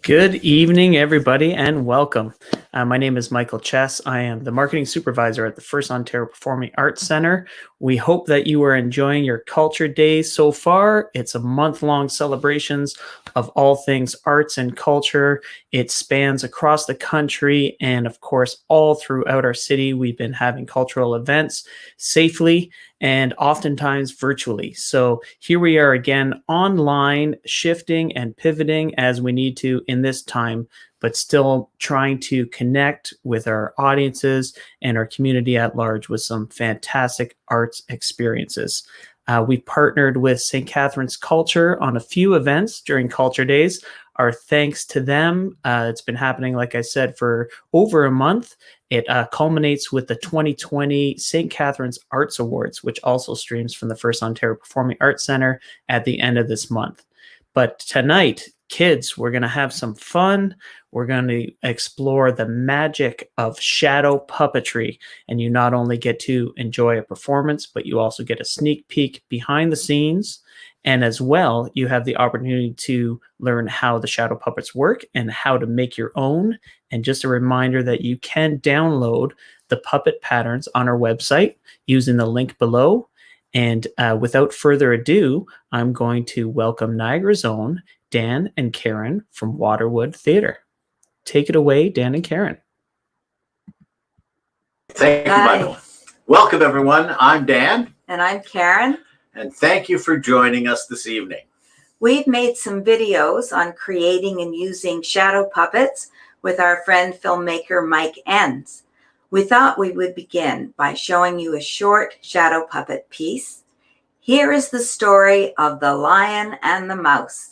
Good evening, everybody, and welcome. My name is Michael Chess. I am the marketing supervisor at the First Ontario Performing Arts Centre. We hope that you are enjoying your culture days so far. It's a month-long celebrations of all things arts and culture. It spans across the country and, of course, all throughout our city. We've been having cultural events safely and oftentimes virtually. So here we are again online, shifting and pivoting as we need to in this time, but still trying to connect with our audiences and our community at large with some fantastic arts experiences. We've partnered with St. Catharines Culture on a few events during Culture Days. Our thanks to them. It's been happening, like I said, for over a month. It culminates with the 2020 St. Catharines Arts Awards, which also streams from the First Ontario Performing Arts Centre at the end of this month. But tonight, kids, we're going to have some fun. We're going to explore the magic of shadow puppetry. And you not only get to enjoy a performance, but you also get a sneak peek behind the scenes. And as well, you have the opportunity to learn how the shadow puppets work and how to make your own. And just a reminder that you can download the puppet patterns on our website using the link below. And without further ado, I'm going to welcome Niagara's own Dan and Karen from Waterwood Theatre. Take it away, Dan and Karen. Thank you, Michael. Welcome, everyone. I'm Dan. And I'm Karen. And thank you for joining us this evening. We've made some videos on creating and using shadow puppets with our friend filmmaker Mike Enns. We thought we would begin by showing you a short shadow puppet piece. Here is the story of The Lion and the Mouse.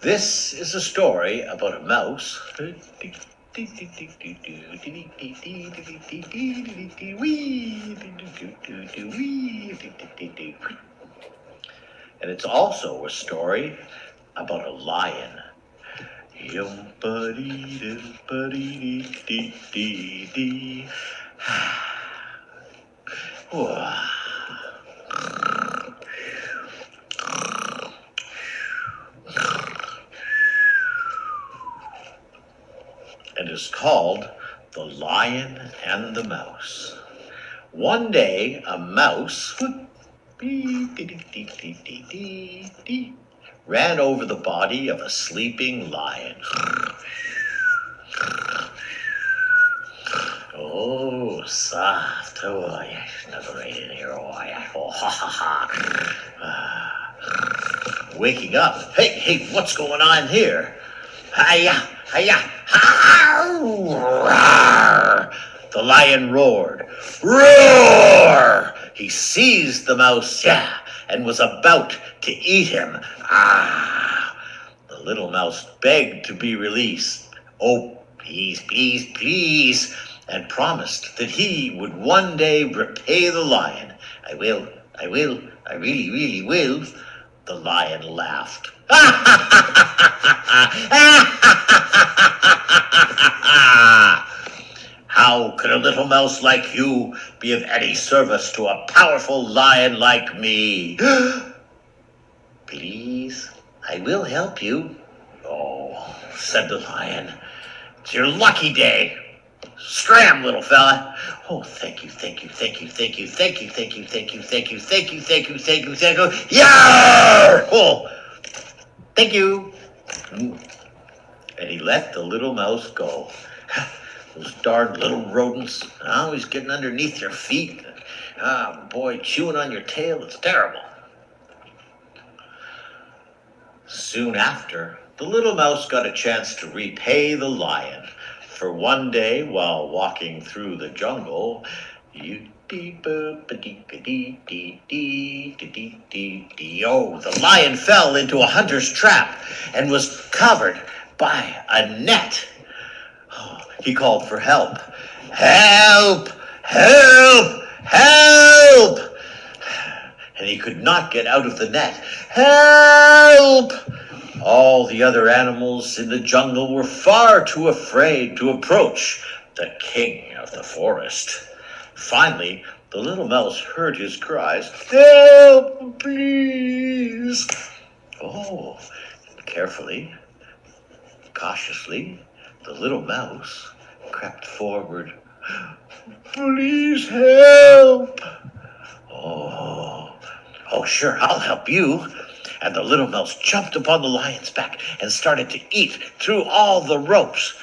This is a story about a mouse. And it's also a story about a lion. And is called The Lion and the Mouse. One day, a mouse ran over the body of a sleeping lion. Oh, soft. Oh, yeah, snuggle right in here. Oh, yeah. Oh, ha, ha, ha. Waking up. Hey, what's going on here? Hiya. The lion roared. Roar! He seized the mouse, and was about to eat him. The little mouse begged to be released. Oh, please, and promised that he would one day repay the lion. I really will. The lion laughed. How could a little mouse like you be of any service to a powerful lion like me? Please, I will help you. Oh, said the lion, it's your lucky day. Scram, little fella. Oh, thank you. Yeah! Oh, thank you. And he let the little mouse go. Those darn little rodents, always getting underneath your feet. Boy, chewing on your tail, it's terrible. Soon after, the little mouse got a chance to repay the lion. For one day, while walking through the jungle, the lion fell into a hunter's trap and was covered by a net. He called for help. Help! and he could not get out of the net. Help! All the other animals in the jungle were far too afraid to approach the king of the forest. Finally, the little mouse heard his cries. Help, please! Oh, carefully, cautiously, the little mouse crept forward. Please help! Oh, sure, I'll help you. And the little mouse jumped upon the lion's back and started to eat through all the ropes.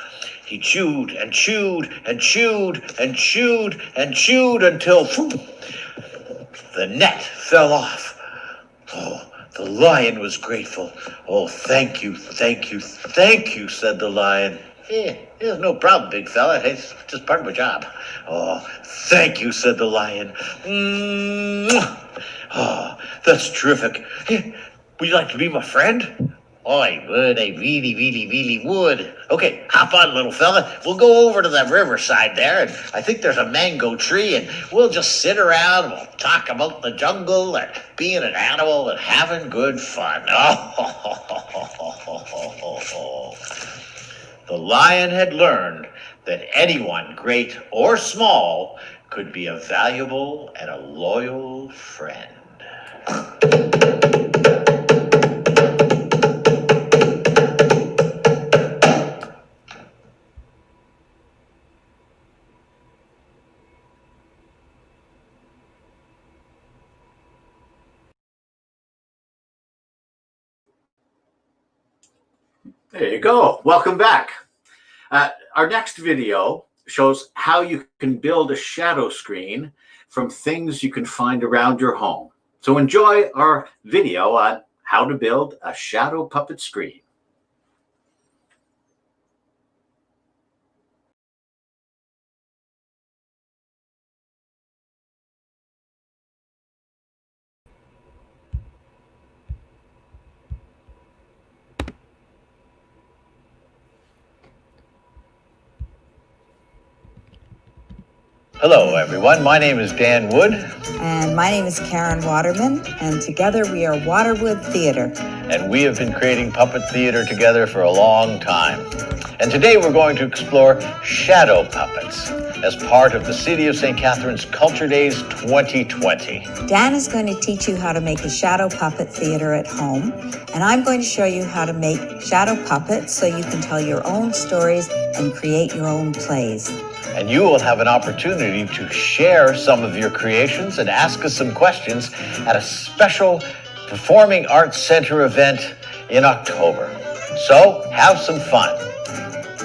He chewed and chewed and chewed and chewed and chewed until the net fell off. Oh, the lion was grateful. Oh, thank you, thank you, thank you, said the lion. There's no problem, big fella. It's just part of my job. Oh, thank you, said the lion. Oh, that's terrific. Would you like to be my friend? Oh, I would. I really, really, really would. Okay, hop on, little fella. We'll go over to the riverside there, and I think there's a mango tree, and we'll just sit around and we'll talk about the jungle and being an animal and having good fun. Oh, the lion had learned that anyone, great or small, could be a valuable and a loyal friend. There you go. Welcome back. Our next video shows how you can build a shadow screen from things you can find around your home. So enjoy our video on how to build a shadow puppet screen. Hello, everyone. My name is Dan Wood. And my name is Karen Waterman, and together we are Waterwood Theater. And we have been creating puppet theater together for a long time. And today we're going to explore shadow puppets as part of the City of St. Catharines Culture Days 2020. Dan is going to teach you how to make a shadow puppet theater at home, and I'm going to show you how to make shadow puppets so you can tell your own stories and create your own plays. And you will have an opportunity to share some of your creations and ask us some questions at a special Performing Arts Center event in October. So have some fun.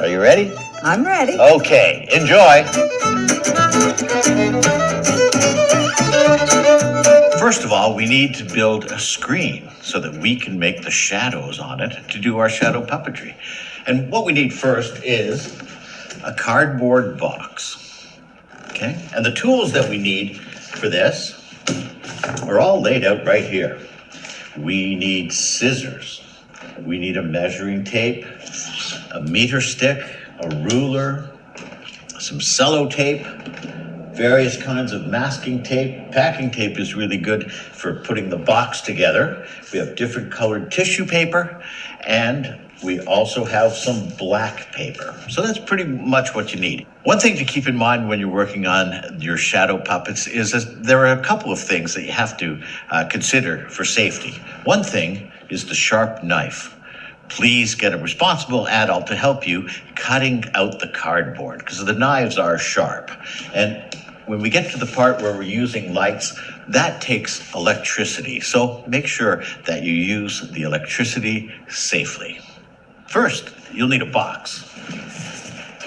Are you ready? I'm ready. Okay, enjoy. First of all, we need to build a screen so that we can make the shadows on it to do our shadow puppetry. And what we need first is a cardboard box, okay? And the tools that we need for this are all laid out right here. We need scissors, we need a measuring tape, a meter stick, a ruler, some sellotape, various kinds of masking tape. Packing tape is really good for putting the box together. We have different colored tissue paper, and we also have some black paper. So that's pretty much what you need. One thing to keep in mind when you're working on your shadow puppets is that there are a couple of things that you have to consider for safety. One thing is the sharp knife. Please get a responsible adult to help you cutting out the cardboard because the knives are sharp. And when we get to the part where we're using lights, that takes electricity. So make sure that you use the electricity safely. First, you'll need a box.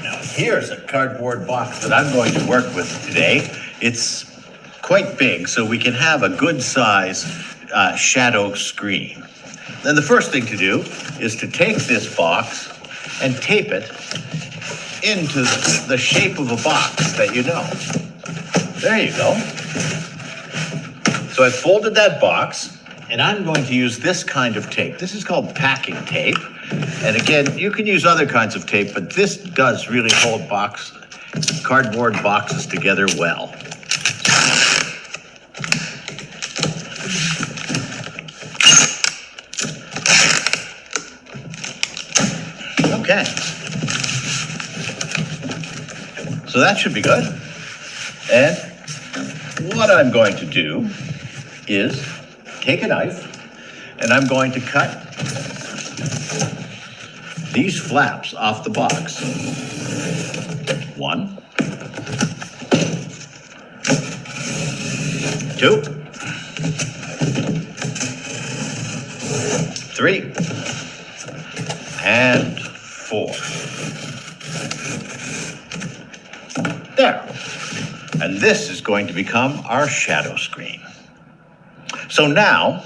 Now, here's a cardboard box that I'm going to work with today. It's quite big, so we can have a good size shadow screen. Then the first thing to do is to take this box and tape it into the shape of a box that you know. There you go. So I folded that box, and I'm going to use this kind of tape. This is called packing tape. And again, you can use other kinds of tape, but this does really hold cardboard boxes together well. Okay. So that should be good. And what I'm going to do is take a knife and I'm going to cut these flaps off the box. 1, 2, 3, and 4. There. And this is going to become our shadow screen. So now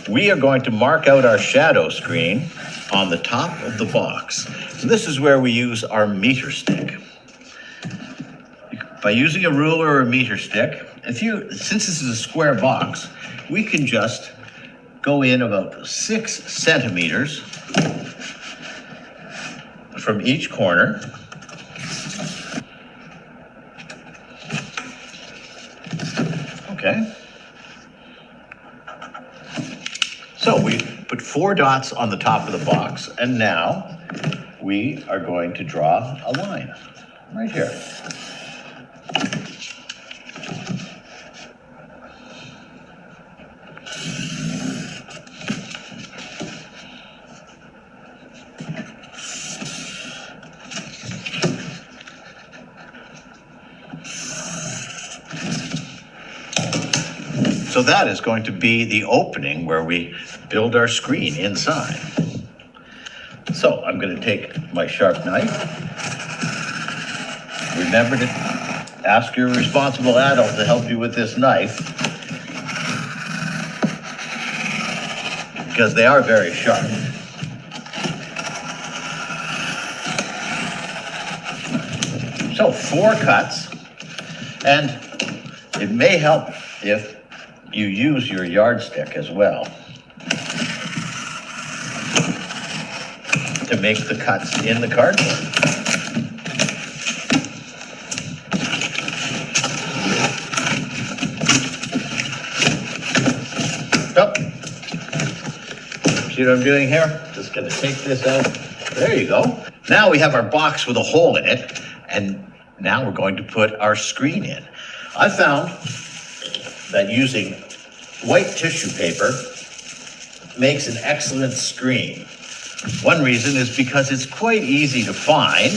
we are going to mark out our shadow screen on the top of the box. So this is where we use our meter stick. By using a ruler or a meter stick, since this is a square box, we can just go in about 6 centimeters from each corner. Okay. So we put 4 dots on the top of the box, and now we are going to draw a line right here. So that is going to be the opening where we build our screen inside. So I'm going to take my sharp knife. Remember to ask your responsible adult to help you with this knife, because they are very sharp. So 4 cuts, and it may help if you use your yardstick as well to make the cuts in the cardboard. Oh. See what I'm doing here? Just gonna take this out. There you go. Now we have our box with a hole in it, and now we're going to put our screen in. I found that using white tissue paper makes an excellent screen. One reason is because it's quite easy to find.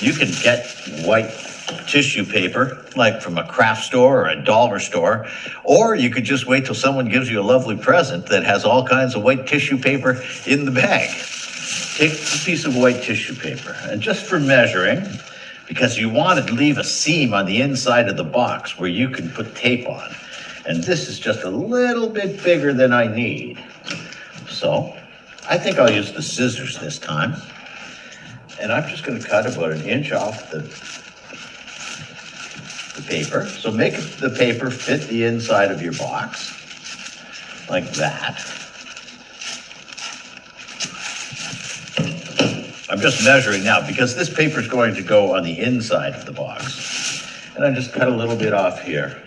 You can get white tissue paper, like from a craft store or a dollar store, or you could just wait till someone gives you a lovely present that has all kinds of white tissue paper in the bag. Take a piece of white tissue paper, and just for measuring, because you want to leave a seam on the inside of the box where you can put tape on. And this is just a little bit bigger than I need. So I think I'll use the scissors this time. And I'm just going to cut about 1 inch off the paper. So make the paper fit the inside of your box, like that. I'm just measuring now because this paper is going to go on the inside of the box. And I just cut a little bit off here.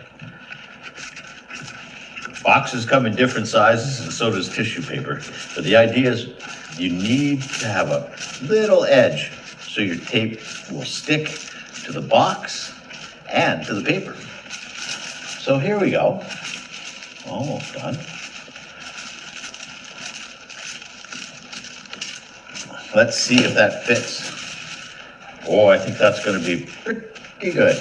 Boxes come in different sizes, and so does tissue paper. But the idea is you need to have a little edge so your tape will stick to the box and to the paper. So here we go. Almost done. Let's see if that fits. Oh, I think that's going to be pretty good.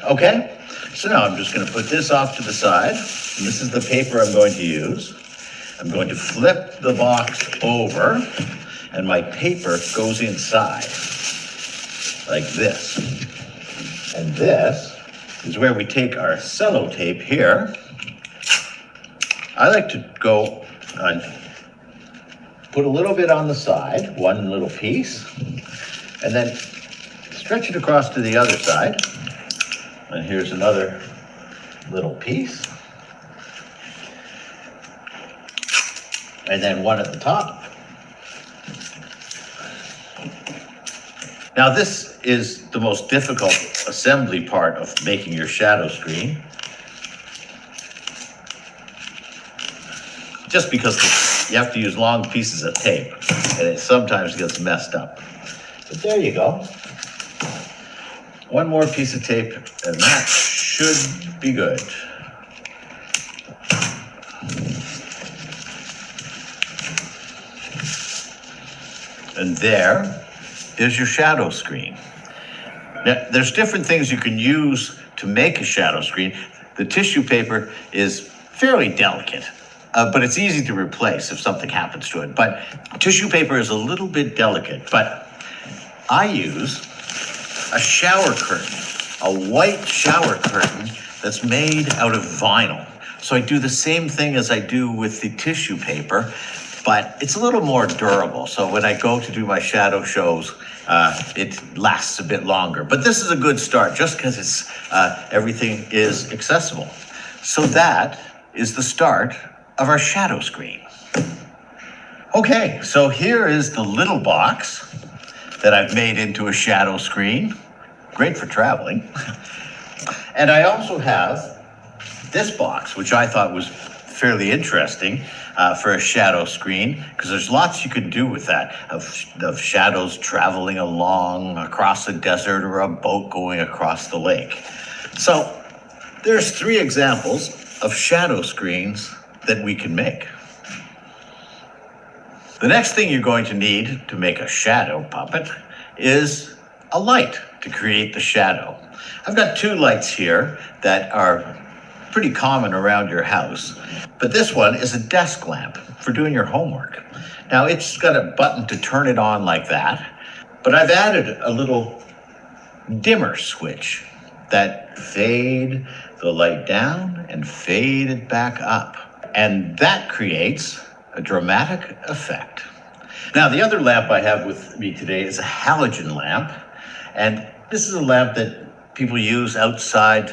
Okay, so now I'm just going to put this off to the side. And this is the paper I'm going to use. I'm going to flip the box over, and my paper goes inside, like this. And this is where we take our sellotape here. I like to go and put a little bit on the side, one little piece, and then stretch it across to the other side. And here's another little piece. And then one at the top. Now this is the most difficult assembly part of making your shadow screen. Just because you have to use long pieces of tape and it sometimes gets messed up. But there you go. One more piece of tape, and that should be good. And there is your shadow screen. Now, there's different things you can use to make a shadow screen. The tissue paper is fairly delicate, but it's easy to replace if something happens to it. But tissue paper is a little bit delicate, but I use a shower curtain, a white shower curtain that's made out of vinyl. So I do the same thing as I do with the tissue paper, but it's a little more durable. So when I go to do my shadow shows, it lasts a bit longer. But this is a good start just because it's everything is accessible. So that is the start of our shadow screen. Okay, so here is the little box that I've made into a shadow screen. Great for traveling. And I also have this box, which I thought was fairly interesting for a shadow screen, because there's lots you can do with that, of shadows traveling along across a desert or a boat going across the lake. So there's 3 examples of shadow screens that we can make. The next thing you're going to need to make a shadow puppet is a light to create the shadow. I've got 2 lights here that are pretty common around your house, but this one is a desk lamp for doing your homework. Now, it's got a button to turn it on like that, but I've added a little dimmer switch that fade the light down and fade it back up, and that creates a dramatic effect. Now, the other lamp I have with me today is a halogen lamp, and this is a lamp that people use outside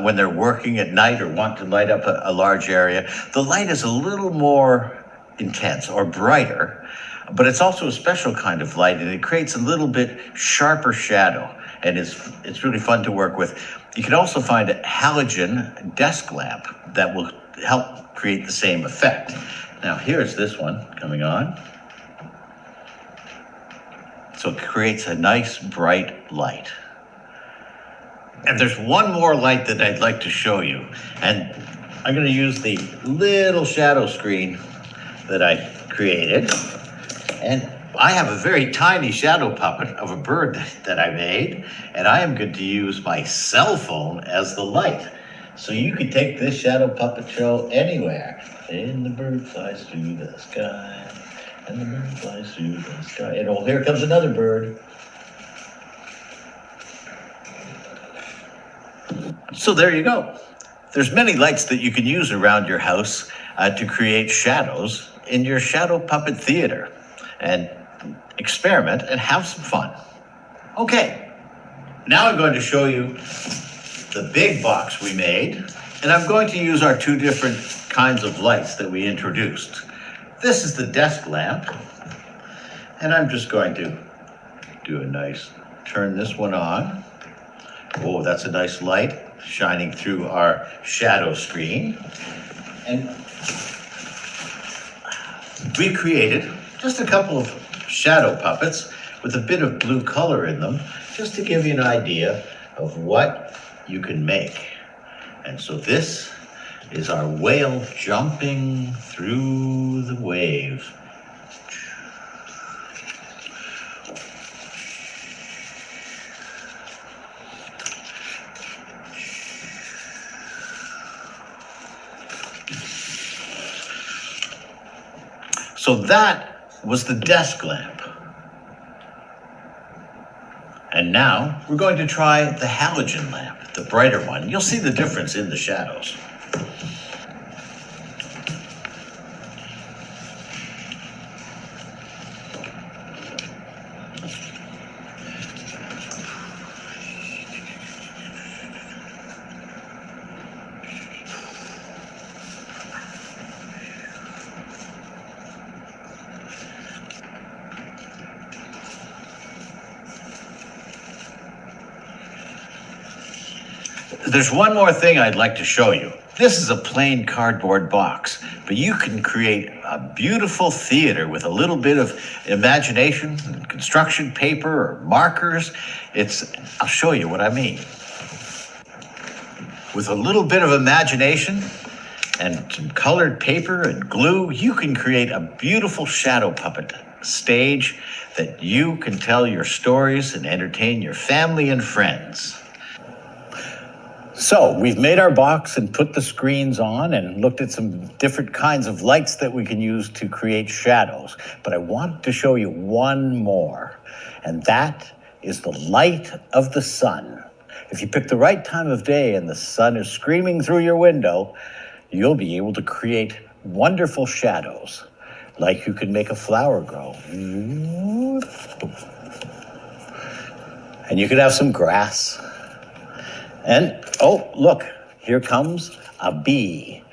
when they're working at night or want to light up a large area. The light is a little more intense or brighter, but it's also a special kind of light, and it creates a little bit sharper shadow, and it's really fun to work with. You can also find a halogen desk lamp that will help create the same effect. Now, here's this one coming on. So it creates a nice bright light. And there's one more light that I'd like to show you. And I'm going to use the little shadow screen that I created. And I have a very tiny shadow puppet of a bird that I made. And I am going to use my cell phone as the light. So you can take this shadow puppet show anywhere. And the bird flies through the sky. And the bird flies through the sky. And oh, here comes another bird. So there you go. There's many lights that you can use around your house to create shadows in your shadow puppet theater, and experiment and have some fun. Okay, now I'm going to show you the big box we made, and I'm going to use our 2 different kinds of lights that we introduced. This is the desk lamp, and I'm just going to do a nice, turn this one on. Oh, that's a nice light shining through our shadow screen. And we created just a couple of shadow puppets with a bit of blue color in them, just to give you an idea of what you can make. And so this is our whale jumping through the waves. So that was the desk lamp. And now we're going to try the halogen lamp, the brighter one. You'll see the difference in the shadows. There's one more thing I'd like to show you. This is a plain cardboard box, but you can create a beautiful theater with a little bit of imagination, construction paper or markers. I'll show you what I mean. With a little bit of imagination and some colored paper and glue, you can create a beautiful shadow puppet stage that you can tell your stories and entertain your family and friends. So we've made our box and put the screens on and looked at some different kinds of lights that we can use to create shadows. But I want to show you one more, and that is the light of the sun. If you pick the right time of day and the sun is screaming through your window, you'll be able to create wonderful shadows, like you can make a flower grow. And you could have some grass. And, oh, look, here comes a bee.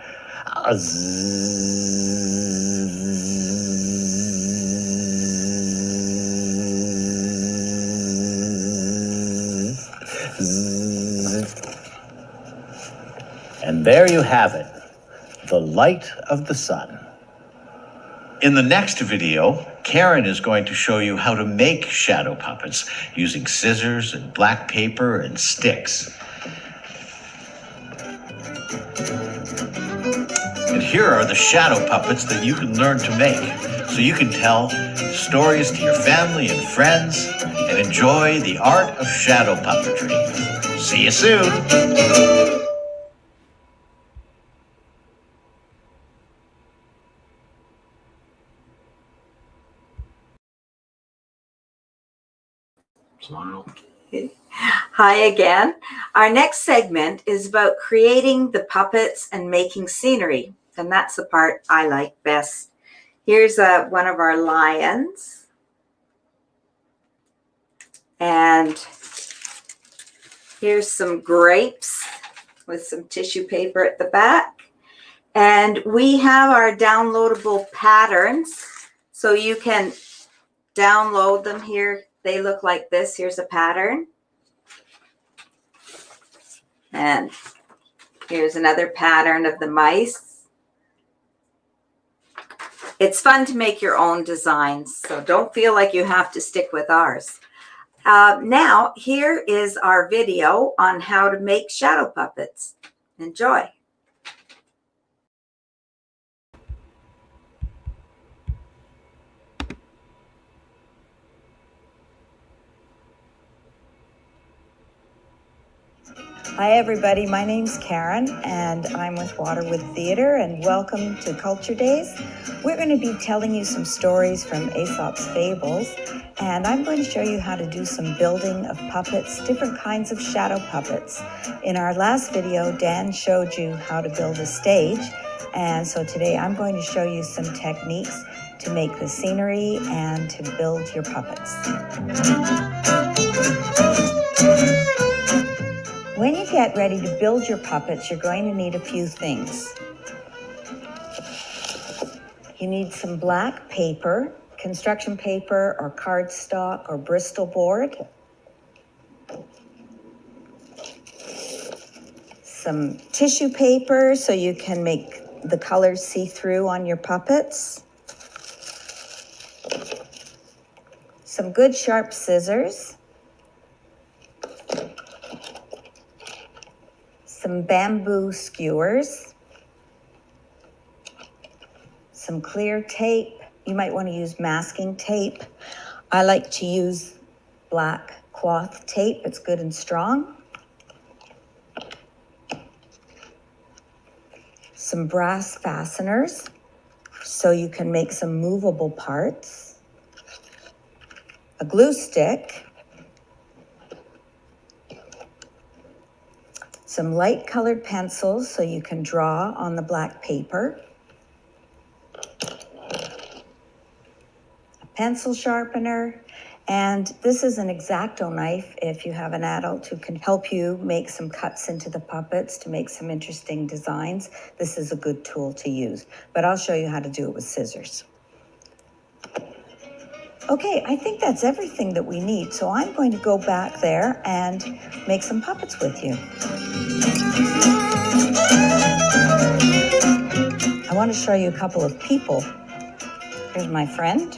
And there you have it, the light of the sun. In the next video, Karen is going to show you how to make shadow puppets using scissors and black paper and sticks. And here are the shadow puppets that you can learn to make, so you can tell stories to your family and friends and enjoy the art of shadow puppetry. See you soon. Smile. Hi again. Our next segment is about creating the puppets and making scenery. And that's the part I like best. Here's one of our lions. And here's some grapes with some tissue paper at the back. And we have our downloadable patterns. So you can download them here. They look like this. Here's a pattern. And here's another pattern of the mice. It's fun to make your own designs, so don't feel like you have to stick with ours. Now, here is our video on how to make shadow puppets. Enjoy. Hi everybody, my name's Karen and I'm with Waterwood Theatre and welcome to Culture Days. We're going to be telling you some stories from Aesop's Fables and I'm going to show you how to do some building of puppets, different kinds of shadow puppets. In our last video, Dan showed you how to build a stage, and so today I'm going to show you some techniques to make the scenery and to build your puppets. When you get ready to build your puppets, you're going to need a few things. You need some black paper, construction paper or cardstock or Bristol board. Some tissue paper so you can make the colors see through on your puppets. Some good sharp scissors. Some bamboo skewers, some clear tape. You might want to use masking tape. I like to use black cloth tape. It's good and strong. Some brass fasteners so you can make some movable parts. A glue stick. Some light colored pencils so you can draw on the black paper. A pencil sharpener. And this is an X-Acto knife if you have an adult who can help you make some cuts into the puppets to make some interesting designs. This is a good tool to use, but I'll show you how to do it with scissors. Okay, I think that's everything that we need. So I'm going to go back there and make some puppets with you. want to show you a couple of people. Here's my friend.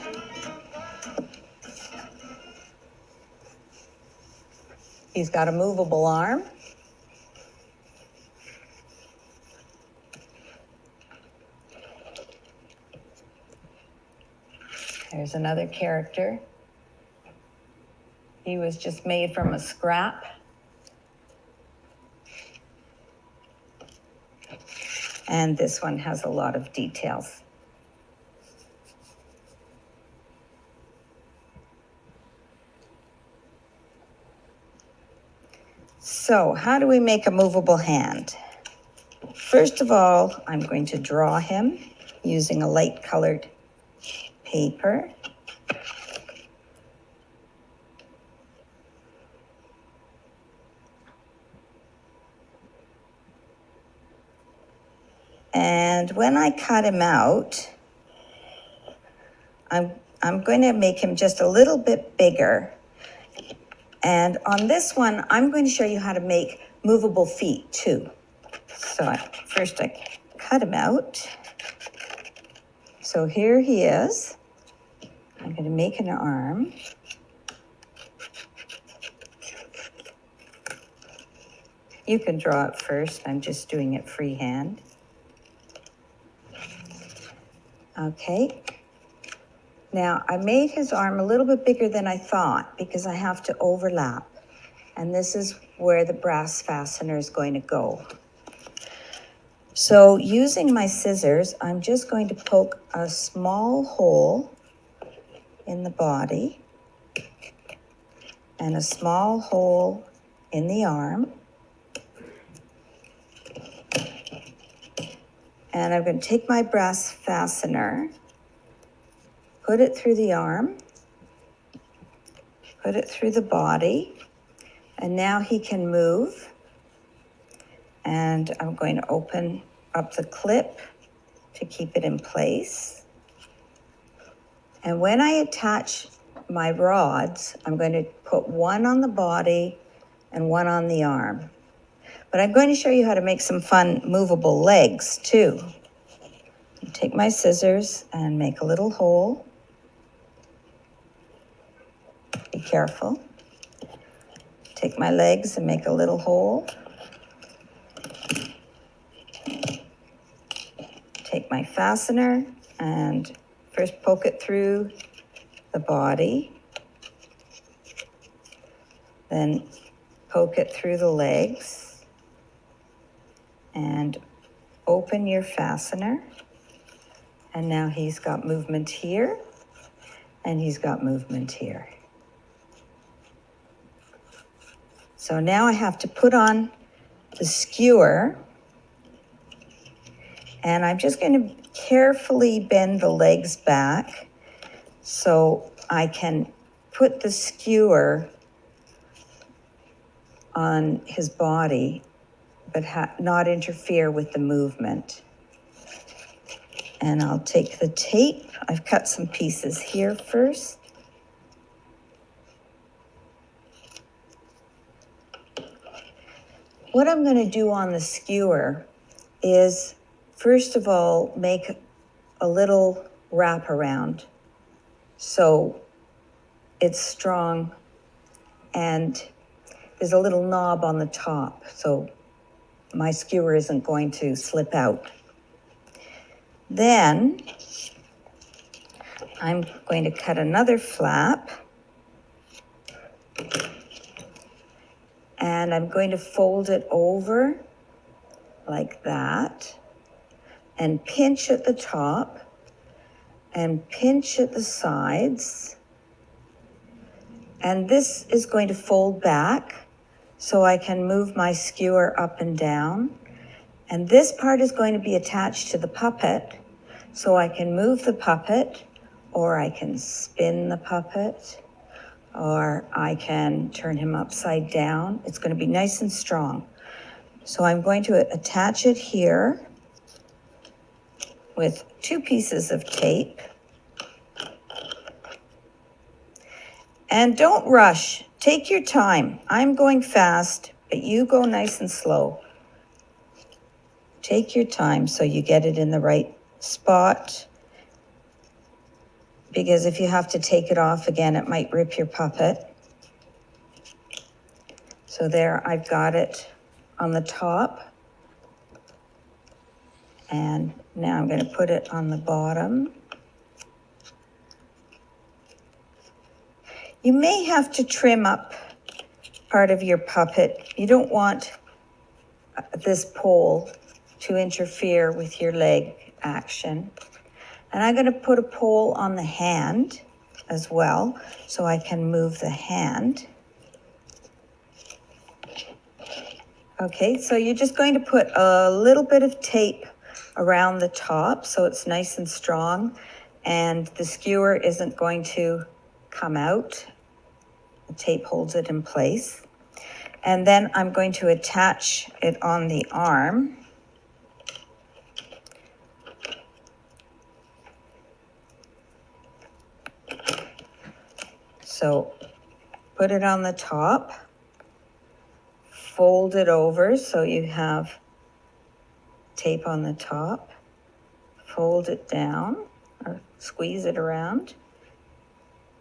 He's got a movable arm. There's another character. He was just made from a scrap. And this one has a lot of details. So, how do we make a movable hand? First of all, I'm going to draw him using a light colored paper. And when I cut him out, I'm going to make him just a little bit bigger. And on this one, I'm going to show you how to make movable feet too. So first I cut him out. So here he is. I'm going to make an arm. You can draw it first. I'm just doing it freehand. Okay. Now, I made his arm a little bit bigger than I thought because I have to overlap. And this is where the brass fastener is going to go. So using my scissors, I'm just going to poke a small hole in the body and a small hole in the arm. And I'm going to take my brass fastener, put it through the arm, put it through the body, and now he can move. And I'm going to open up the clip to keep it in place. And when I attach my rods, I'm going to put one on the body and one on the arm. But I'm going to show you how to make some fun movable legs too. Take my scissors and make a little hole. Be careful. Take my legs and make a little hole. Take my fastener and first poke it through the body. Then poke it through the legs. And open your fastener. And now he's got movement here. And he's got movement here. So now I have to put on the skewer. And I'm just going to carefully bend the legs back so I can put the skewer on his body, but not interfere with the movement. And I'll take the tape. I've cut some pieces here first. What I'm going to do on the skewer is, first of all, make a little wraparound so it's strong, and there's a little knob on the top so my skewer isn't going to slip out. Then I'm going to cut another flap, and I'm going to fold it over like that and pinch at the top and pinch at the sides. And this is going to fold back so I can move my skewer up and down. And this part is going to be attached to the puppet, so I can move the puppet, or I can spin the puppet, or I can turn him upside down. It's going to be nice and strong. So I'm going to attach it here with 2 pieces of tape. And don't rush. Take your time. I'm going fast, but you go nice and slow. Take your time so you get it in the right spot, because if you have to take it off again, it might rip your puppet. So there, I've got it on the top. And now I'm going to put it on the bottom. You may have to trim up part of your puppet. You don't want this pole to interfere with your leg action. And I'm going to put a pole on the hand as well, so I can move the hand. Okay, so you're just going to put a little bit of tape around the top so it's nice and strong, and the skewer isn't going to come out. The tape holds it in place. And then I'm going to attach it on the arm. So put it on the top, fold it over so you have tape on the top, fold it down or squeeze it around.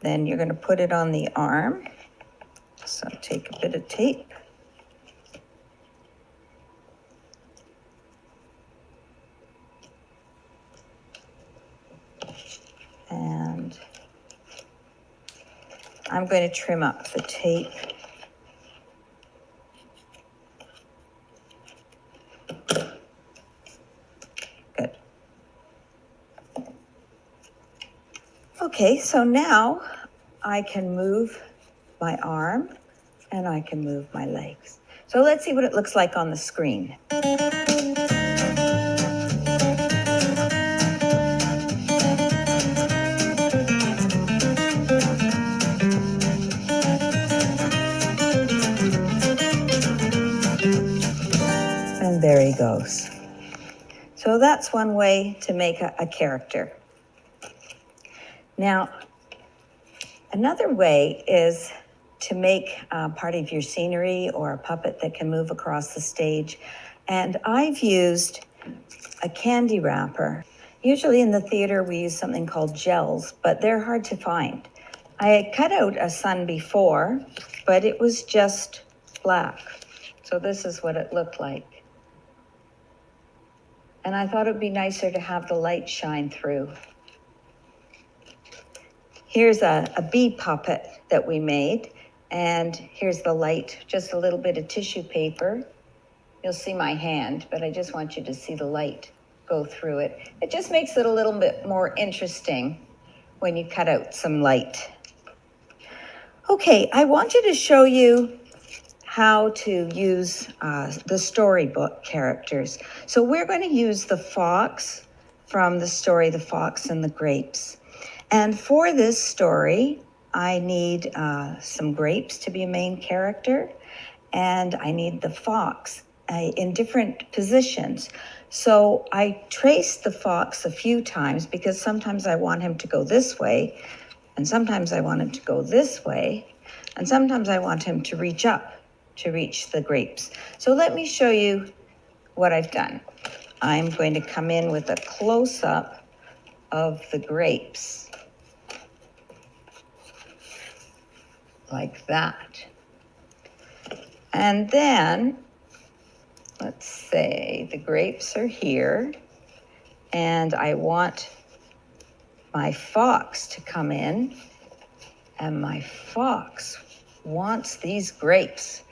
Then you're going to put it on the arm. So take a bit of tape. And I'm going to trim up the tape. Good. Okay, so now I can move my arm and I can move my legs. So let's see what it looks like on the screen. And there he goes. So that's one way to make a character. Now, another way is to make part of your scenery or a puppet that can move across the stage. And I've used a candy wrapper. Usually in the theater we use something called gels, but they're hard to find. I had cut out a sun before, but it was just black. So this is what it looked like. And I thought it would be nicer to have the light shine through. Here's a bee puppet that we made. And here's the light, just a little bit of tissue paper. You'll see my hand, but I just want you to see the light go through it. It just makes it a little bit more interesting when you cut out some light. Okay, I wanted to show you how to use the storybook characters. So we're going to use the fox from the story, The Fox and the Grapes. And for this story, I need some grapes to be a main character, and I need the fox in different positions. So I traced the fox a few times because sometimes I want him to go this way, and sometimes I want him to go this way, and sometimes I want him to reach up to reach the grapes. So let me show you what I've done. I'm going to come in with a close-up of the grapes. Like that. And then, let's say the grapes are here, and I want my fox to come in, and my fox wants these grapes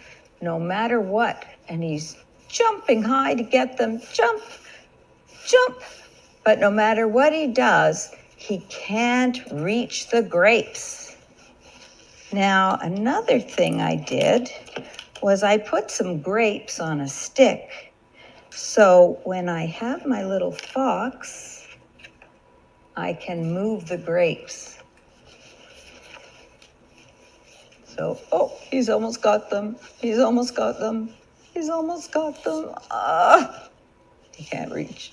no matter what, and he's jumping high to get them. Jump, jump. But no matter what he does, he can't reach the grapes. Now, another thing I did was I put some grapes on a stick. So when I have my little fox, I can move the grapes. So, oh, he's almost got them. He's almost got them. He's almost got them. He can't reach.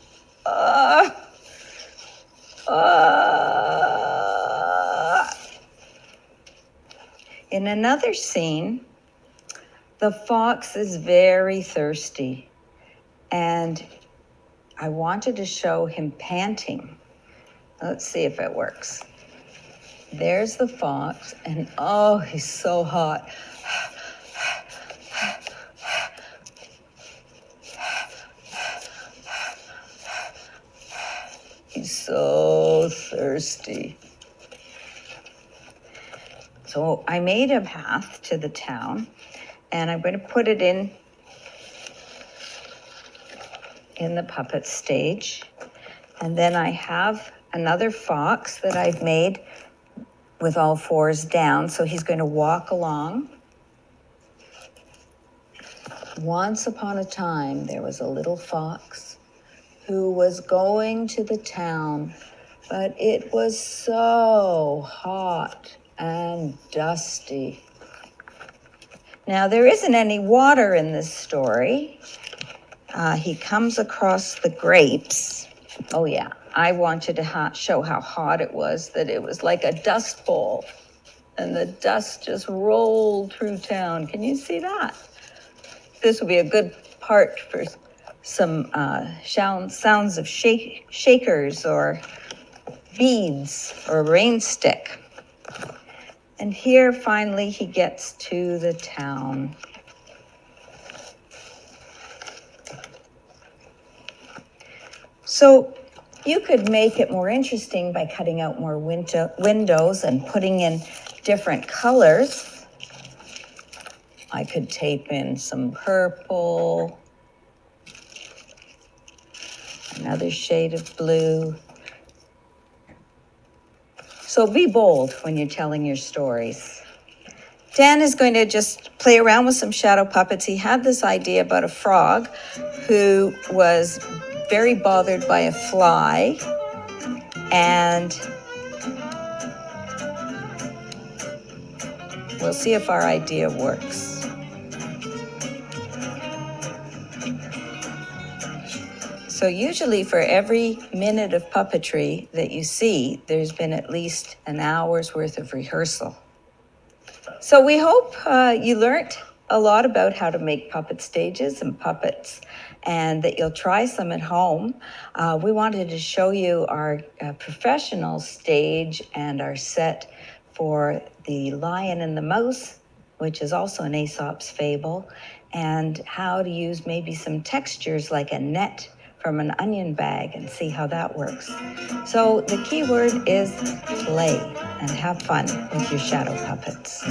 In another scene, the fox is very thirsty, and I wanted to show him panting. Let's see if it works. There's the fox, and oh, he's so hot. He's so thirsty. So I made a path to the town, and I'm going to put it in the puppet stage. And then I have another fox that I've made with all fours down, so he's going to walk along. Once upon a time, there was a little fox who was going to the town, but it was so hot and dusty. Now, there isn't any water in this story. He comes across the grapes. Oh, yeah. I wanted to show how hot it was, that it was like a dust bowl, and the dust just rolled through town. Can you see that? This will be a good part for some sounds of shakers or beads or rain stick. And here, finally, he gets to the town. So you could make it more interesting by cutting out more windows and putting in different colors. I could tape in some purple, another shade of blue. So be bold when you're telling your stories. Dan is going to just play around with some shadow puppets. He had this idea about a frog who was very bothered by a fly, and we'll see if our idea works. So usually for every minute of puppetry that you see, there's been at least an hour's worth of rehearsal. So we hope you learned a lot about how to make puppet stages and puppets, and that you'll try some at home. We wanted to show you our professional stage and our set for The Lion and the Mouse, which is also an Aesop's fable, and how to use maybe some textures like a net from an onion bag and see how that works. So the key word is play, and have fun with your shadow puppets.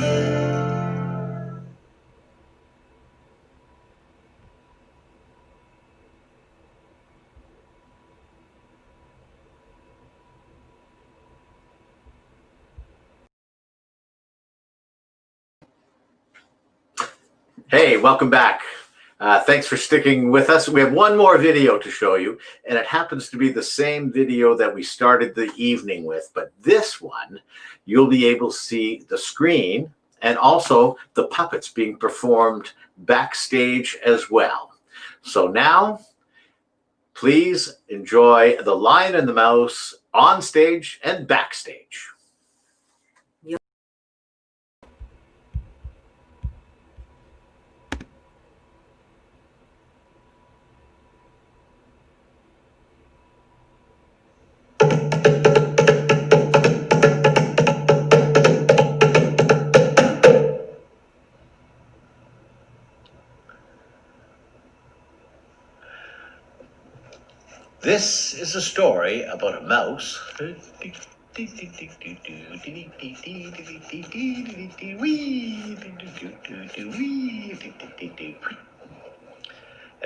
Hey, welcome back. Thanks for sticking with us. We have one more video to show you, and it happens to be the same video that we started the evening with, but this one, you'll be able to see the screen and also the puppets being performed backstage as well. So now, please enjoy The Lion and the Mouse on stage and backstage. This is a story about a mouse. And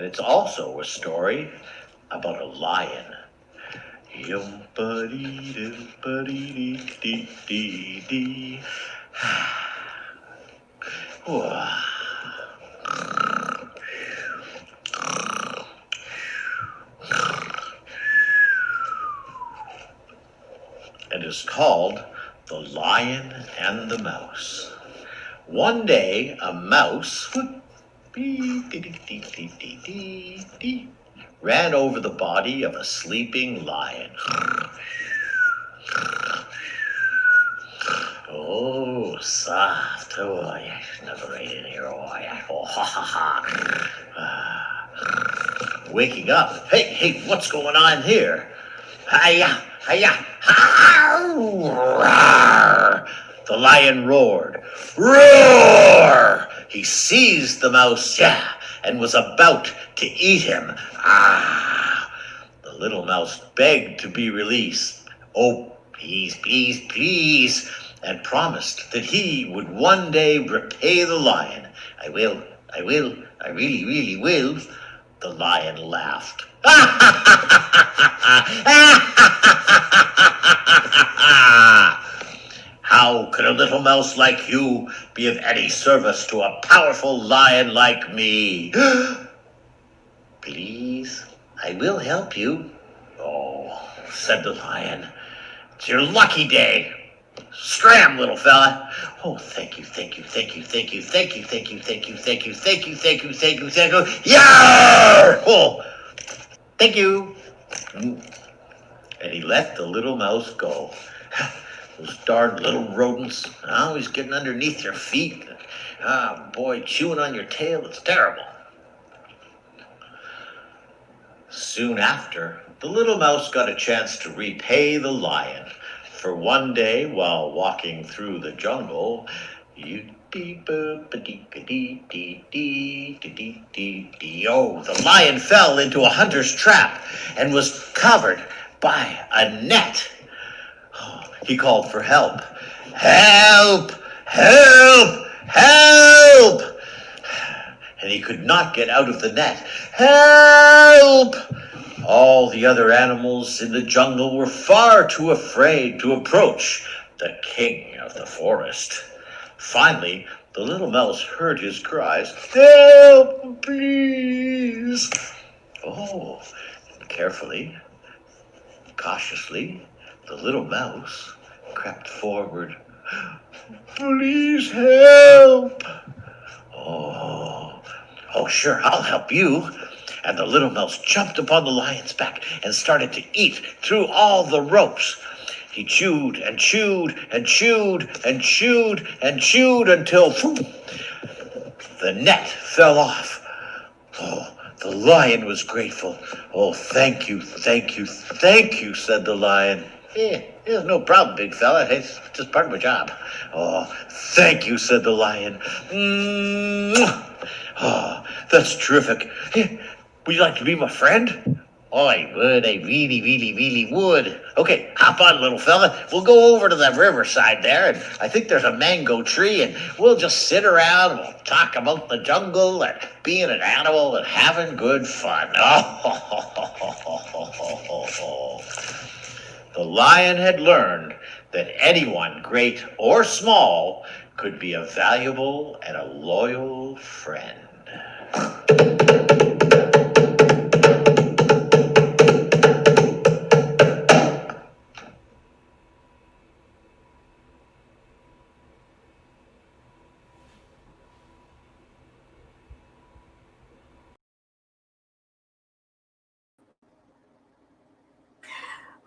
it's also a story about a lion. It is called The Lion and the Mouse. One day, a mouse ran over the body of a sleeping lion. Oh, soft. Oh, I never ate in here. Oh, ha ha ha. waking up. Hey, what's going on here? Hiya, hiya, roar! The lion roared. Roar! He seized the mouse, and was about to eat him. The little mouse begged to be released. Oh, please, please, please, and promised that he would one day repay the lion. I will, I really, really will. The lion laughed. How could a little mouse like you be of any service to a powerful lion like me? Please, I will help you. Oh, said the lion, it's your lucky day. Scram, little fella. Oh, thank you, thank you, thank you, thank you, thank you, thank you, thank you, thank you, thank you, thank you, thank you, thank you. Yarr! Oh, thank you. And he let the little mouse go. Those darn little rodents, always getting underneath your feet. Boy, chewing on your tail, it's terrible. Soon after, the little mouse got a chance to repay the lion. For one day, while walking through the jungle, the lion fell into a hunter's trap and was covered by a net. He called for help. Help! Help! Help! And he could not get out of the net. Help! All the other animals in the jungle were far too afraid to approach the king of the forest. Finally, the little mouse heard his cries. Help, please! Oh, carefully, cautiously, the little mouse crept forward. Please help! Oh, sure, I'll help you. And the little mouse jumped upon the lion's back and started to eat through all the ropes. He chewed and chewed and chewed and chewed and chewed until the net fell off. Oh, the lion was grateful. Oh, thank you, thank you, thank you, said the lion. There's no problem, big fella. It's just part of my job. Oh, thank you, said the lion. Oh, that's terrific. Would you like to be my friend? Oh, I would. I really, really, really would. Okay, hop on, little fella. We'll go over to the riverside there, and I think there's a mango tree, and we'll just sit around and we'll talk about the jungle and being an animal and having good fun. Oh, the lion had learned that anyone, great or small, could be a valuable and a loyal friend.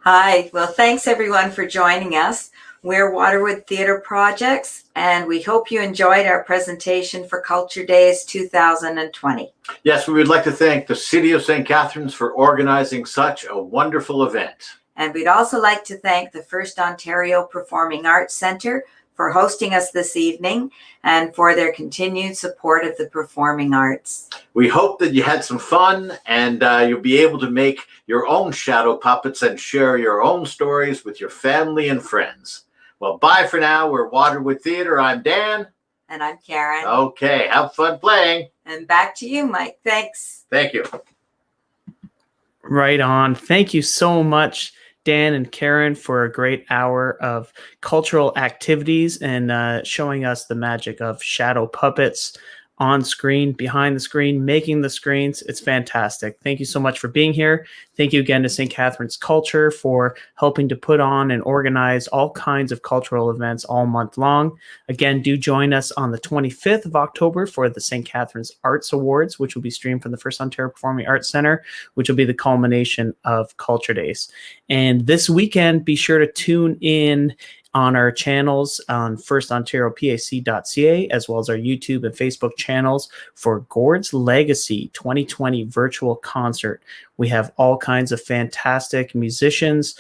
Hi, well, thanks everyone for joining us. We're Waterwood Theatre Projects, and we hope you enjoyed our presentation for Culture Days 2020. Yes, we would like to thank the City of St. Catharines for organizing such a wonderful event. And we'd also like to thank the First Ontario Performing Arts Centre for hosting us this evening and for their continued support of the performing arts. We hope that you had some fun and you'll be able to make your own shadow puppets and share your own stories with your family and friends. Well, bye for now. We're Waterwood Theatre. I'm Dan. And I'm Karen. Okay, have fun playing. And back to you, Mike. Thanks. Thank you. Right on. Thank you so much, Dan and Karen, for a great hour of cultural activities and showing us the magic of shadow puppets on screen, behind the screen, making the screens. It's fantastic. Thank you so much for being here. Thank you again to St. Catharines Culture for helping to put on and organize all kinds of cultural events all month long. Again, do join us on the 25th of October for the St. Catharines Arts Awards, which will be streamed from the First Ontario Performing Arts Centre, which will be the culmination of Culture Days. And this weekend, be sure to tune in on our channels on firstontariopac.ca, as well as our YouTube and Facebook channels for Gord's Legacy 2020 virtual concert. We have all kinds of fantastic musicians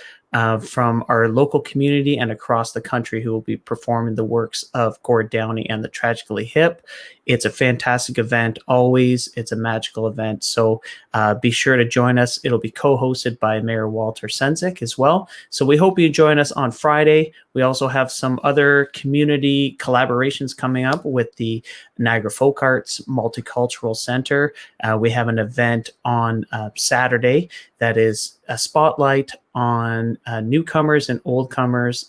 from our local community and across the country who will be performing the works of Gord Downie and the Tragically Hip. It's a fantastic event always. It's a magical event. So be sure to join us. It'll be co-hosted by Mayor Walter Sendzik as well. So we hope you join us on Friday. We also have some other community collaborations coming up with the Niagara Folk Arts Multicultural Center. We have an event on Saturday that is a spotlight on newcomers and oldcomers,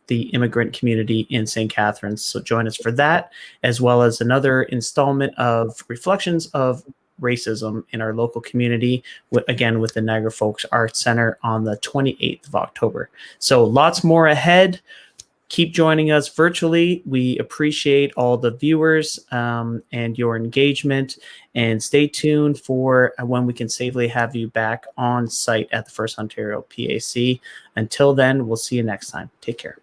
the immigrant community in St. Catharines. So join us for that, as well as another installment of Reflections of Racism in our local community, again with the Niagara Folks Arts Center on the 28th of October. So lots more ahead. Keep joining us virtually. We appreciate all the viewers and your engagement, and stay tuned for when we can safely have you back on site at the First Ontario PAC. Until then, we'll see you next time. Take care.